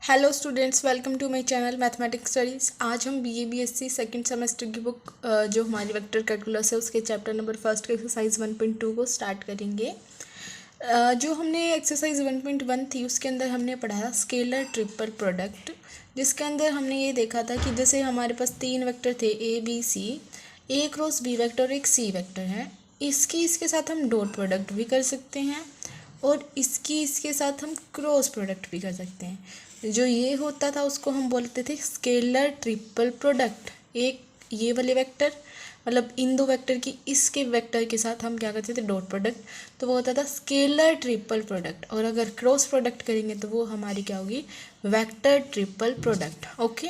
Hello students, welcome to my channel mathematics studies. आज हम BA BSc second semester की book जो हमारी वेक्टर कैलकुलस है उसके चैप्टर नंबर फर्स्ट के एक्सरसाइज 1.2 को स्टार्ट करेंगे। जो हमने एक्सरसाइज 1.1 थी उसके अंदर हमने पढ़ा था स्केलर ट्रिपल प्रोडक्ट, जिसके अंदर हमने ये देखा था कि जैसे हमारे पास तीन वेक्टर थे A B C, A cross B vector और एक सी वेक्टर है। इसके साथ हम डॉट प्रोडक्ट भी कर सकते हैं और इसके साथ हम क्रॉस प्रोडक्ट भी कर सकते हैं। जो ये होता था उसको हम बोलते थे स्केलर ट्रिपल प्रोडक्ट। एक ये वाले वेक्टर मतलब इन दो वेक्टर की इसके वेक्टर के साथ हम क्या करते थे डॉट प्रोडक्ट, तो वो होता था स्केलर ट्रिपल प्रोडक्ट। और अगर क्रॉस प्रोडक्ट करेंगे तो वो हमारी क्या होगी, vector triple product. Okay,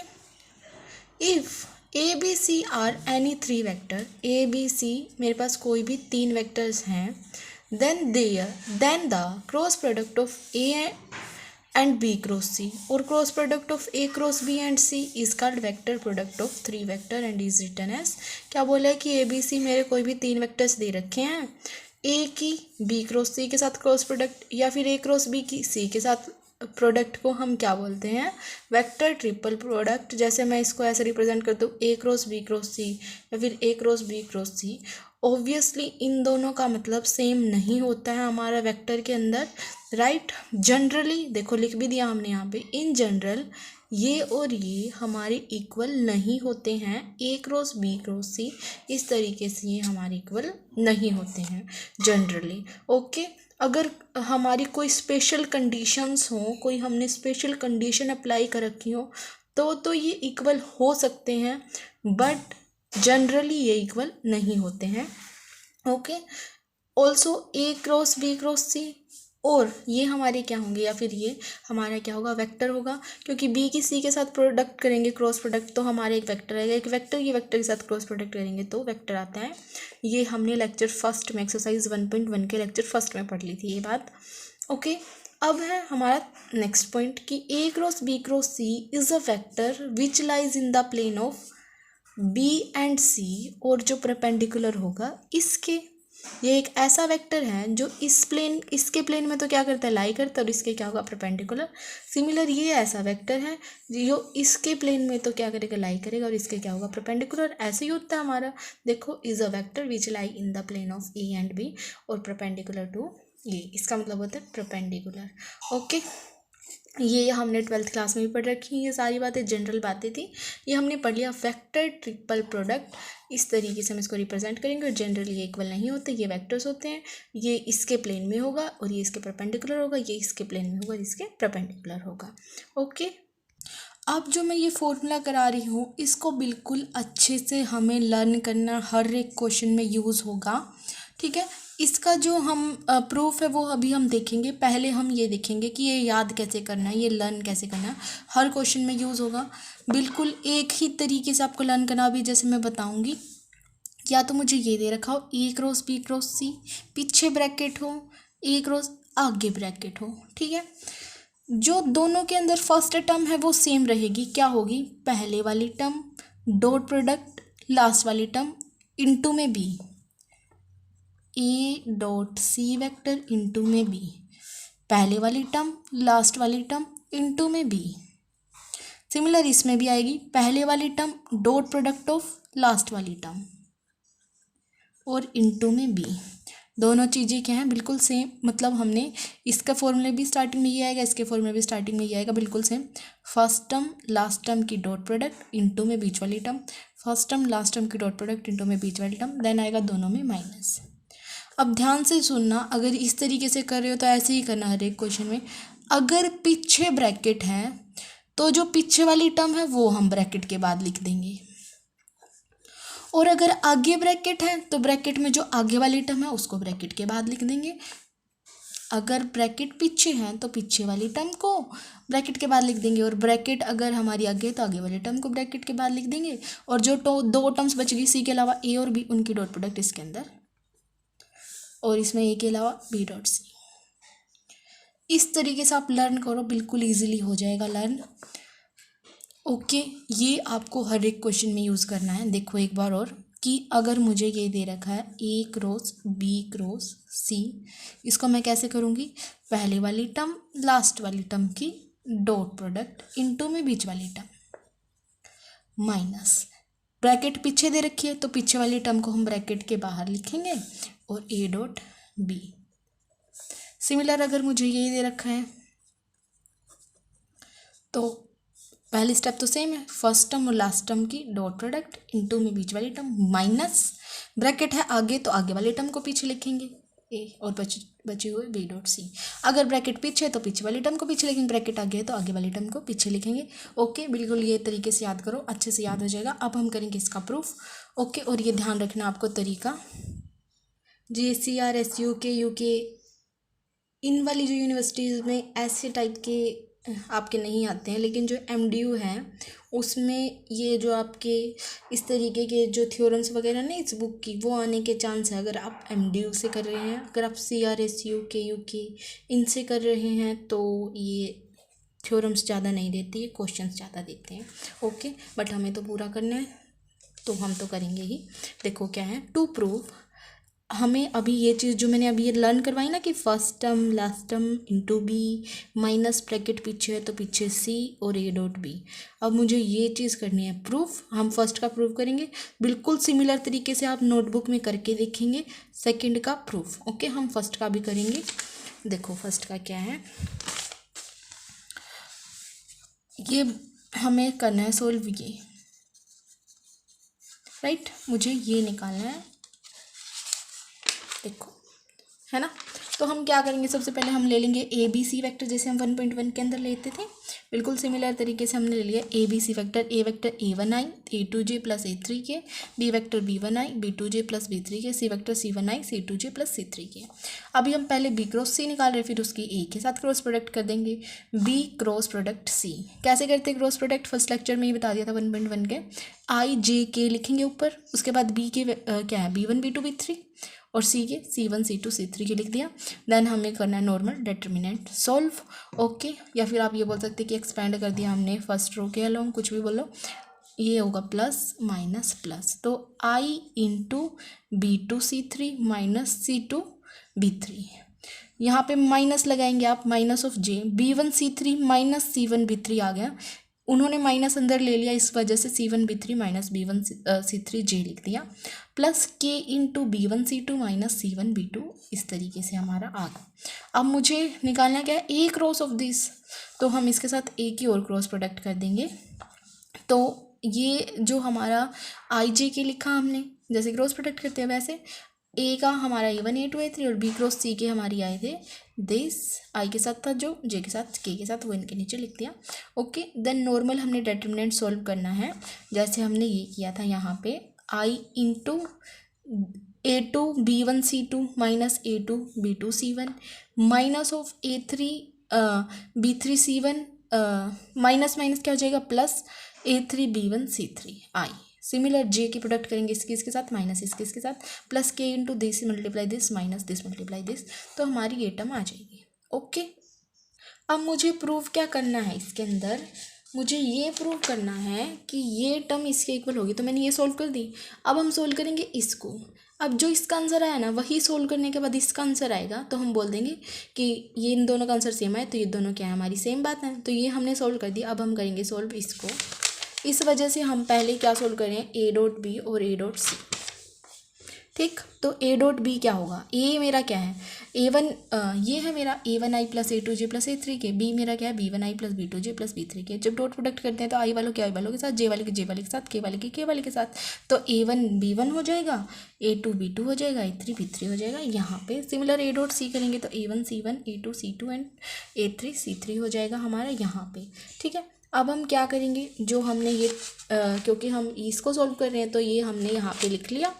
if A B C are any three vector, A B C मेरे पास कोई भी तीन वेक्टर्स हैं, then the cross product of A and B cross C or cross product of A cross B and C is called vector product of three vector and is written as, क्या बोला है कि ए B C मेरे कोई भी तीन vectors दे रखे हैं, ए की बी क्रॉस सी के साथ क्रॉस प्रोडक्ट या फिर ए क्रॉस बी की सी के साथ प्रोडक्ट को हम क्या बोलते हैं, वेक्टर ट्रिपल प्रोडक्ट। जैसे मैं इसको ऐसे रिप्रेजेंट करता हूँ ए क्रॉस बी क्रॉस सी या फिर ए क्रॉस बी क्रॉस सी। ऑब्वियसली इन दोनों का मतलब सेम नहीं होता है हमारा वेक्टर के अंदर, राइट। जनरली देखो लिख भी दिया हमने यहाँ पे, इन जनरल ये और ये हमारे इक्वल नहीं होते हैं, ए क्रॉस बी क्रॉस सी इस तरीके से ये हमारे इक्वल नहीं होते हैं जनरली। ओके, अगर हमारी कोई स्पेशल कंडीशंस हो, कोई हमने स्पेशल कंडीशन अप्लाई कर रखी हो तो ये इक्वल हो सकते हैं, बट जनरली ये इक्वल नहीं होते हैं। Okay, also A cross B cross C और ये हमारे क्या होंगे, या फिर ये हमारा क्या होगा, वेक्टर होगा, क्योंकि बी की सी के साथ प्रोडक्ट करेंगे क्रॉस प्रोडक्ट तो हमारा एक वेक्टर आएगा, एक वेक्टर की वेक्टर के साथ क्रॉस प्रोडक्ट करेंगे तो वेक्टर आता है। ये हमने लेक्चर फर्स्ट में एक्सरसाइज 1.1 के लेक्चर फर्स्ट में पढ़ ली थी ये बात। ओके, अब है हमारा नेक्स्ट पॉइंट कि A cross B cross C is a vector which lies in the plane of B and C, और जो परपेंडिकुलर होगा इसके, ये एक ऐसा वेक्टर है जो इसके प्लेन में तो क्या करता है, लाई करता है, और इसके क्या होगा, परपेंडिकुलर। सिमिलर ये ऐसा वेक्टर है जो इसके प्लेन में तो क्या करेगा, लाई करेगा, और इसके क्या होगा, परपेंडिकुलर। ऐसे ही होता है हमारा, देखो is a vector which lie in the plane of A and B और परपेंडिकुलर टू ये, इसका मतलब होता है परपेंडिकुलर। ओके, ये हमने 12th क्लास में भी पढ़ रखी, ये सारी बातें जनरल बातें थी, ये हमने पढ़ लिया। वेक्टर ट्रिपल प्रोडक्ट इस तरीके से हम इसको रिप्रेजेंट करेंगे, और जनरली ये इक्वल नहीं होते, ये वेक्टर्स होते हैं, ये इसके प्लेन में होगा और ये इसके परपेंडिकुलर होगा, ये इसके प्लेन में होगा और इसके परपेंडिकुलर होगा। ओके, अब जो मैं ये फॉर्मूला करा रही हूँ इसको बिल्कुल अच्छे से हमें लर्न करना, हर एक क्वेश्चन में यूज़ होगा, ठीक है। इसका जो हम प्रूफ है वो अभी हम देखेंगे, पहले हम ये देखेंगे कि ये याद कैसे करना है, ये लर्न कैसे करना है, हर क्वेश्चन में यूज़ होगा। बिल्कुल एक ही तरीके से आपको लर्न करना, अभी जैसे मैं बताऊंगी, या तो मुझे ये दे रखा हो ए क्रॉस बी क्रॉस सी, पीछे ब्रैकेट हो, ए क्रॉस आगे ब्रैकेट हो, ठीक है। जो दोनों के अंदर फर्स्ट टर्म है वो सेम रहेगी, क्या होगी, पहले वाली टर्म डॉट प्रोडक्ट लास्ट वाली टर्म इनटू में B, A dot C vector into में बी, पहले वाली टर्म लास्ट वाली टर्म इनटू में बी। सिमिलर इसमें भी आएगी, पहले वाली term dot product of last वाली टर्म और इनटू में बी। दोनों चीज़ें क्या हैं, बिल्कुल सेम, मतलब हमने इसका फॉर्मूला भी स्टार्टिंग में ये आएगा, इसके फॉर्मूला भी स्टार्टिंग में ये आएगा, बिल्कुल same. First term last term की डॉट प्रोडक्ट इनटू में बीच वाली term, first term last term की डॉट प्रोडक्ट इनटू में बीच वाली टर्म, देन आएगा दोनों में माइनस। अब ध्यान से सुनना, अगर इस तरीके से कर रहे हो तो ऐसे ही करना हर एक क्वेश्चन में। अगर पीछे ब्रैकेट है तो जो पीछे वाली टर्म है वो हम ब्रैकेट के बाद लिख देंगे, और अगर आगे ब्रैकेट है तो ब्रैकेट में जो आगे वाली टर्म है उसको ब्रैकेट के बाद लिख देंगे। अगर ब्रैकेट पीछे है तो पीछे वाली टर्म को ब्रैकेट के बाद लिख देंगे, और ब्रैकेट अगर हमारी आगे है तो आगे वाली टर्म को ब्रैकेट के बाद लिख देंगे, और जो दो टर्म्स बच गई सी के अलावा ए और बी, उनकी डॉट प्रोडक्ट इसके अंदर, और इसमें ए के अलावा बी डॉट सी। इस तरीके से आप लर्न करो, बिल्कुल इजीली हो जाएगा लर्न। ओके, ये आपको हर एक क्वेश्चन में यूज़ करना है। देखो एक बार और, कि अगर मुझे ये दे रखा है ए क्रॉस बी क्रॉस सी, इसको मैं कैसे करूँगी, पहले वाली टर्म लास्ट वाली टर्म की डॉट प्रोडक्ट इनटू में बीच वाली टर्म माइनस ब्रैकेट पीछे दे रखी है तो पीछे वाली टर्म को हम ब्रैकेट के बाहर लिखेंगे और ए डॉट बी। सिमिलर अगर मुझे ये दे रखा है तो पहली स्टेप तो सेम है, फर्स्ट टर्म और लास्ट टर्म की डॉट प्रोडक्ट इनटू में बीच वाली टर्म माइनस ब्रैकेट है आगे तो आगे वाली टर्म को पीछे लिखेंगे ए और बचे हुए बी डॉट सी। अगर ब्रैकेट पीछे है तो पीछे वाली टर्म को पीछे लिखेंगे, ब्रैकेट आगे है तो आगे वाली टर्म को पीछे लिखेंगे। ओके, बिल्कुल ये तरीके से याद करो, अच्छे से याद हो जाएगा। अब हम करेंगे इसका प्रूफ। ओके, और ये ध्यान रखना आपको तरीका, JCR SUK UK इन वाली जो यूनिवर्सिटीज़ में ऐसे टाइप के आपके नहीं आते हैं, लेकिन जो MDU है उसमें ये जो आपके इस तरीके के जो थ्योरम्स वगैरह ना इस बुक की वो आने के चांस है। अगर आप MDU से कर रहे हैं, अगर आप CRSUK UK इनसे कर रहे हैं तो ये थ्योरम्स ज़्यादा नहीं देती है, क्वेश्चंस ज़्यादा देते हैं। ओके, बट हमें तो पूरा करना है तो हम तो करेंगे ही। देखो क्या है, टू प्रूव हमें अभी ये चीज़ जो मैंने अभी ये लर्न करवाई ना कि first term last term into B minus bracket पीछे है तो पीछे सी और ए डॉट बी। अब मुझे ये चीज़ करनी है प्रूफ। हम फर्स्ट का प्रूफ करेंगे बिल्कुल सिमिलर तरीके से, आप नोटबुक में करके देखेंगे सेकंड का प्रूफ। ओके, हम फर्स्ट का भी करेंगे। देखो फर्स्ट का क्या है, ये हमें करना है सोल्व ये, राइट, मुझे ये निकालना है। देखो है ना, तो हम क्या करेंगे, सबसे पहले हम ले लेंगे ABC वेक्टर जैसे हम 1.1 के अंदर लेते थे, बिल्कुल सिमिलर तरीके से हमने ले लिया ABC vector. A vector A1i A2j plus A3k, B vector B1i B2j plus B3k, C vector C1i C2j plus C3k। अभी हम पहले B क्रॉस C निकाल रहे, फिर उसकी A के साथ क्रॉस प्रोडक्ट कर देंगे, B क्रॉस प्रोडक्ट C। कैसे करते हैं क्रॉस प्रोडक्ट, फर्स्ट लेक्चर में ही बता दिया था 1.1 के। IJK लिखेंगे ऊपर, उसके बाद B के क्या है B1 B2 B3 और C के C1 C2 C3 के लिख दिया। देन हमें करना है नॉर्मल डिटर्मिनेंट सॉल्व। ओके, या फिर आप ये बोल सकते हैं कि एक्सपेंड कर दिया हमने फर्स्ट रो के अलोंग, कुछ भी बोलो, ये होगा प्लस माइनस प्लस, तो I into B2 C3 minus C2 B3। यहाँ पे माइनस लगाएंगे आप, minus of J B1 C3 minus C1 B3 आ गया, उन्होंने माइनस अंदर ले लिया इस वजह से C1 B3 minus B1 C3 J लिख दिया, plus K into B1 C2 minus C1 B2। इस तरीके से हमारा आ गया। अब मुझे निकालना क्या है, A क्रॉस ऑफ दिस, तो हम इसके साथ A की और क्रॉस प्रोडक्ट कर देंगे। तो ये जो हमारा IJK लिखा हमने, जैसे क्रॉस प्रोडक्ट करते हैं वैसे A का हमारा A1 A2 A3 और B क्रॉस C के हमारी आए थे दिस, I के साथ था जो, J के साथ K के साथ, वो इनके नीचे लिख दिया। ओके, देन नॉर्मल हमने डिटर्मिनेंट सॉल्व करना है, जैसे हमने ये किया था यहाँ पे I into A2 B1 C2 minus A2 B2 C1 minus of A3 B3 C1 minus minus क्या हो जाएगा plus A3 B1 C3 I। Similar J की प्रोडक्ट करेंगे इसके साथ माइनस इसके साथ, plus K into this multiply this minus this multiply this, तो हमारी ये टर्म आ जाएगी। ओके, अब मुझे प्रूव क्या करना है इसके अंदर, मुझे ये प्रूव करना है कि ये टर्म इसके इक्वल होगी, तो मैंने ये सोल्व कर दी। अब हम सोल्व करेंगे इसको, अब जो इसका आंसर आया ना वही सोल्व करने के बाद इसका आंसर आएगा, तो हम बोल देंगे कि ये इन दोनों का आंसर सेम है, तो ये दोनों क्या है हमारी सेम बात है। तो ये हमने सोल्व कर दिया। अब हम करेंगे सोल्व इसको, इस वजह से हम पहले क्या सोल्व करें, A डॉट B और A डॉट C। ठीक, तो A डॉट B क्या होगा, A मेरा क्या है A1, ये है मेरा A1i plus A2j plus A3k, B मेरा क्या है B1i plus B2j plus B3k। जब डॉट प्रोडक्ट करते हैं तो I वालों के I वालों के साथ, J वाले के J वाले के साथ, K वाले के K वाले के साथ, तो A1 B1 हो जाएगा, A2 B2 हो जाएगा, A3 B3 हो जाएगा। यहाँ पे सिमिलर A डॉट C करेंगे तो A1 C1 A2 C2 and A3 C3 हो जाएगा हमारा यहाँ पे। ठीक है, अब हम क्या करेंगे, जो हमने ये क्योंकि हम इसको सॉल्व कर रहे हैं तो ये हमने यहाँ पे लिख लिया,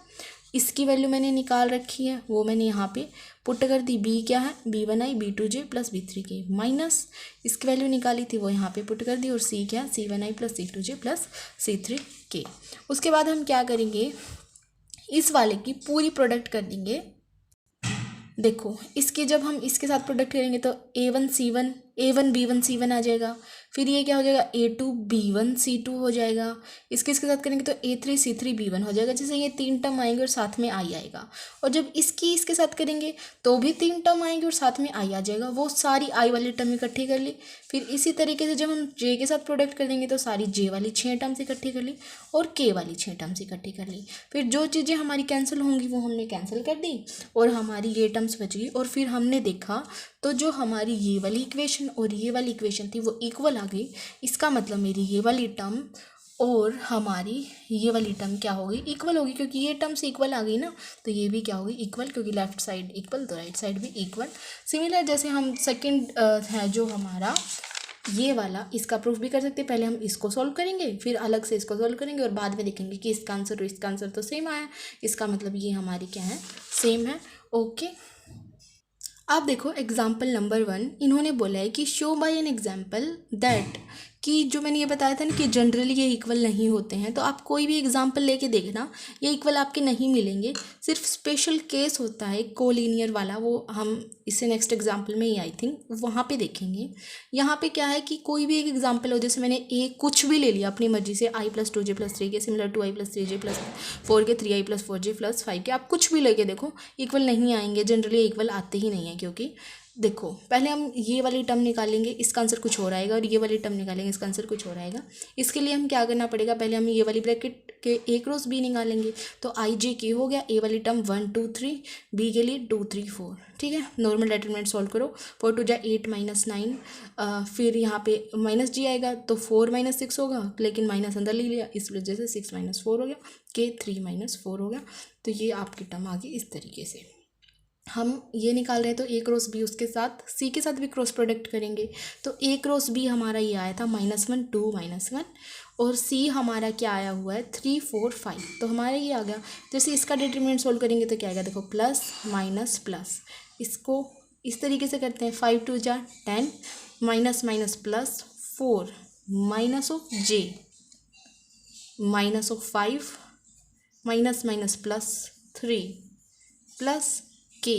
इसकी वैल्यू मैंने निकाल रखी है, वो मैंने यहाँ पे पुट कर दी। B क्या है B1i B2j plus B3k minus इसकी वैल्यू निकाली थी वो यहाँ पे पुट कर दी, और C क्या है C1i plus C2j plus C3k। उसके बाद हम क्या करेंगे, इस वाले की पूरी प्रोडक्ट कर देंगे। देखो इसकी जब हम इसके साथ प्रोडक्ट करेंगे तो A1 B1 C1 आ जाएगा, फिर ये क्या हो जाएगा A2B1C2 हो जाएगा। इसके साथ करेंगे तो A3C3B1 हो जाएगा। जैसे ये 3 टर्म आएंगे और साथ में आई आएगा, और जब इसके साथ करेंगे तो भी 3 टर्म आएंगे और साथ में आई आ जाएगा। वो सारी आई वाली टर्म इकट्ठी कर ली। फिर इसी तरीके से जब हम J के साथ प्रोडक्ट कर देंगे तो सारी J वाली 6 टर्म्स इकट्ठी कर ली और K वाली 6 टर्म्स इकट्ठी कर ली। फिर जो चीज़ें हमारी कैंसिल होंगी वो हमने कैंसिल कर दी और हमारी ये टर्म्स बच गई। और फिर हमने देखा तो जो हमारी ये वाली इक्वेशन और ये वाली इक्वेशन थी वो इक्वल आ गई। इसका मतलब मेरी ये वाली टर्म और हमारी ये वाली टर्म क्या होगी, इक्वल होगी, क्योंकि ये टर्म्स इक्वल आ गई ना, तो ये भी क्या होगी, इक्वल, क्योंकि लेफ्ट साइड इक्वल तो राइट साइड भी इक्वल। सिमिलर जैसे हम सेकंड है जो हमारा ये वाला, इसका प्रूफ भी कर सकते हैं। पहले हम इसको सॉल्व करेंगे, फिर अलग से इसको सॉल्व करेंगे और बाद में देखेंगे कि इसका आंसर और इसका आंसर तो सेम आया, इसका मतलब ये हमारी क्या है, सेम है। ओके, आप देखो एग्जाम्पल नंबर 1, इन्होंने बोला है कि show by an example that, कि जो मैंने ये बताया था ना कि जनरली ये इक्वल नहीं होते हैं, तो आप कोई भी एग्जाम्पल लेके देखना, ये इक्वल आपके नहीं मिलेंगे। सिर्फ स्पेशल केस होता है कोलिनियर वाला, वो हम इससे नेक्स्ट एग्जाम्पल में ही आई थिंक वहाँ पे देखेंगे। यहाँ पे क्या है कि कोई भी एक एग्जाम्पल हो, जैसे मैंने ए कुछ भी ले लिया अपनी मर्जी से, i+2j+3 के सिमिलर टू i+3j+4 के 3i+4j+5 के, आप कुछ भी लेके देखो इक्वल नहीं आएंगे। जनरली इक्वल आते ही नहीं है, क्योंकि देखो पहले हम ये वाली टर्म निकालेंगे, इसका आंसर कुछ और आएगा, और ये वाली टर्म निकालेंगे, इसका आंसर कुछ और आएगा। इसके लिए हम क्या करना पड़ेगा, पहले हम ये वाली ब्रैकेट के A क्रॉस B निकालेंगे, तो IJK हो गया, ए वाली टर्म 1 2 3, B के लिए 2 3 4, ठीक है। नॉर्मल डिटरमिनेंट सॉल्व करो, 4 2 जा 8 -9, फिर यहाँ पे -G आएगा तो 4 -6 होगा, लेकिन माइनस अंदर ले लिया इस वजह से 6 -4 हो गया, K 3 -4 हो गया। तो ये आपकी टर्म आ गई इस तरीके से। हम ये निकाल रहे हैं तो A क्रॉस B, उसके साथ C के साथ भी क्रॉस प्रोडक्ट करेंगे, तो A क्रॉस B हमारा ये आया था -1 2 -1, और C हमारा क्या आया हुआ है 3 4 5, तो हमारा ये आ गया। जैसे इसका डिटरमिनेंट सोल्व करेंगे तो क्या आएगा, देखो प्लस माइनस प्लस, इसको इस तरीके से करते हैं, 5 2 जा 10, minus minus plus 4, minus of J, minus of 5, minus minus plus 3, plus K,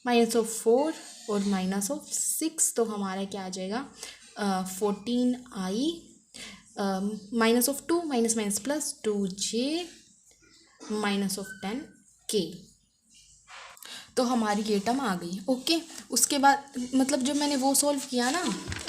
minus of 4 और माइनस ऑफ 6, तो हमारा क्या आ जाएगा 14i, minus of 2, minus minus plus 2j, minus of 10k, तो हमारी ये टर्म आ गई। ओके, उसके बाद मतलब जब मैंने वो सॉल्व किया ना,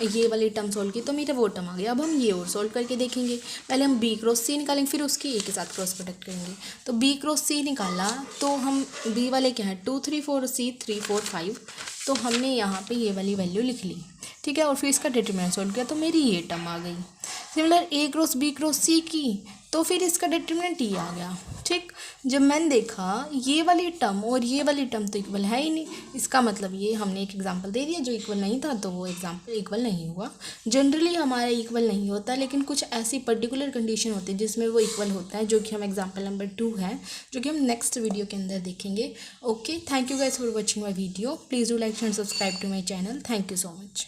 ये वाली टर्म सॉल्व की, तो मेरा वो टर्म आ गया। अब हम ये और सॉल्व करके देखेंगे। पहले हम B क्रॉस C निकालेंगे, फिर उसकी A के साथ क्रॉस प्रोडक्ट करेंगे। तो B क्रॉस C निकाला तो हम B वाले क्या है 2 3 4, C 3 4 5, तो हमने यहाँ पे ये वाली वैल्यू लिख ली, ठीक है। और फिर इसका डिटरमिनेंट सॉल्व किया तो मेरी ये टर्म आ गई। Similar A cross B cross C की, तो फिर इसका डिटरमिनेंट ये आ गया, ठीक। जब मैंने देखा ये वाली टर्म और ये वाली टर्म तो इक्वल है ही नहीं, इसका मतलब ये हमने एक एग्जांपल दे दिया जो इक्वल नहीं था, तो वो एग्जांपल इक्वल नहीं हुआ। जनरली हमारा इक्वल नहीं होता, लेकिन कुछ ऐसी पर्टिकुलर कंडीशन होती है जिसमें वो इक्वल होता है, जो कि हम एग्जांपल नंबर 2 है, जो कि हम नेक्स्ट वीडियो के अंदर देखेंगे। Okay, thank you guys for watching my video. Please do like and subscribe to my channel. Thank you so much.